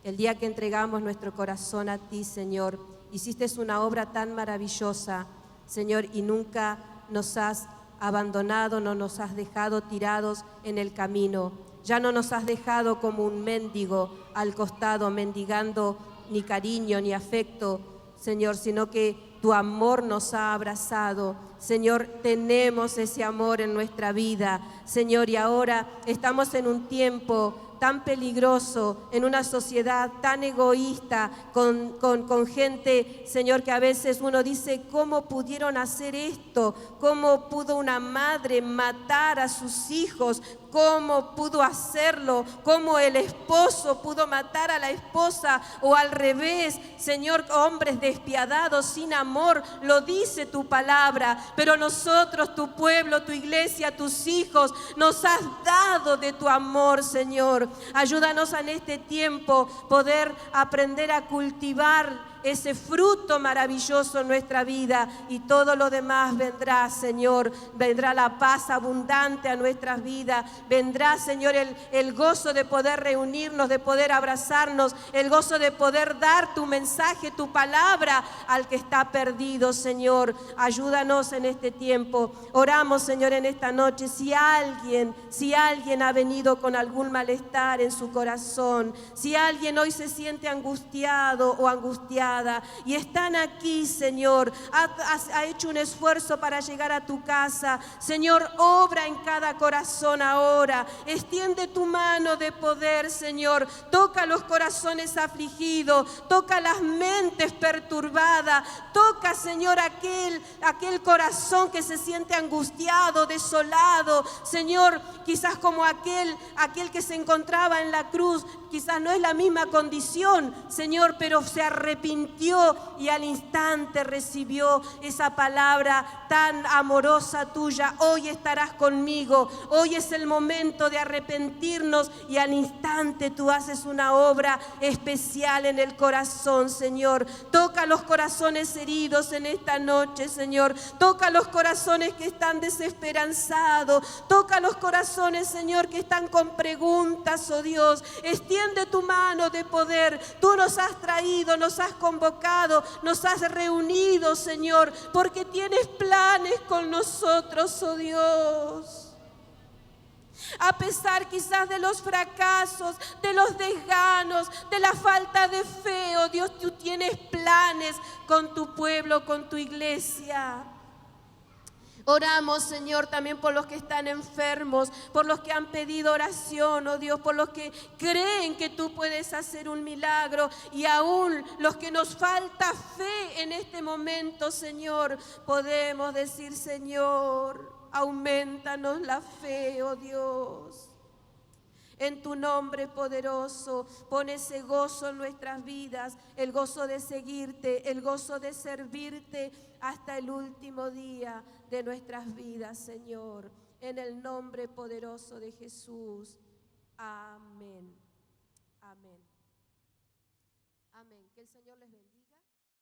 El día que entregamos nuestro corazón a ti, Señor, hiciste una obra tan maravillosa, Señor, y nunca nos has abandonado, no nos has dejado tirados en el camino. Ya no nos has dejado como un mendigo al costado, mendigando ni cariño ni afecto, Señor, sino que tu amor nos ha abrazado. Señor, tenemos ese amor en nuestra vida, Señor, y ahora estamos en un tiempo tan peligroso, en una sociedad tan egoísta, con gente, Señor, que a veces uno dice, ¿cómo pudieron hacer esto? ¿Cómo pudo una madre matar a sus hijos? ¿Cómo pudo hacerlo? ¿Cómo el esposo pudo matar a la esposa? O al revés, Señor, hombres despiadados, sin amor, lo dice tu palabra. Pero nosotros, tu pueblo, tu iglesia, tus hijos, nos has dado de tu amor, Señor. Ayúdanos en este tiempo poder aprender a cultivar ese fruto maravilloso en nuestra vida, y todo lo demás vendrá, Señor. Vendrá la paz abundante a nuestras vidas, vendrá, Señor, el gozo de poder reunirnos, de poder abrazarnos, el gozo de poder dar tu mensaje, tu palabra al que está perdido, Señor. Ayúdanos en este tiempo. Oramos, Señor, en esta noche, si alguien ha venido con algún malestar en su corazón, si alguien hoy se siente angustiado o angustiada, morada y están aquí, Señor. Ha hecho un esfuerzo para llegar a tu casa. Señor, obra en cada corazón ahora. Extiende tu mano de poder, Señor. Toca los corazones afligidos, toca las mentes perturbadas, toca, Señor, aquel corazón que se siente angustiado, desolado. Señor, quizás como aquel que se encontraba en la cruz, quizás no es la misma condición, Señor, pero se arrepintió y al instante recibió esa palabra tan amorosa tuya: hoy estarás conmigo. Hoy es el momento de arrepentirnos y al instante tú haces una obra especial en el corazón, Señor. Toca los corazones heridos en esta noche, Señor. Toca los corazones que están desesperanzados. Toca los corazones, Señor, que están con preguntas, oh Dios. Extiende tu mano de poder. Tú nos has traído, nos has convocado, nos has reunido, Señor, porque tienes planes con nosotros, oh Dios. A pesar quizás de los fracasos, de los desganos, de la falta de fe, oh Dios, tú tienes planes con tu pueblo, con tu iglesia. Oramos, Señor, también por los que están enfermos, por los que han pedido oración, oh Dios, por los que creen que tú puedes hacer un milagro y aún los que nos falta fe en este momento, Señor, podemos decir: Señor, aumentanos la fe, oh Dios. En tu nombre poderoso, pon ese gozo en nuestras vidas, el gozo de seguirte, el gozo de servirte hasta el último día de nuestras vidas, Señor. En el nombre poderoso de Jesús. Amén. Amén. Amén. Que el Señor les bendiga.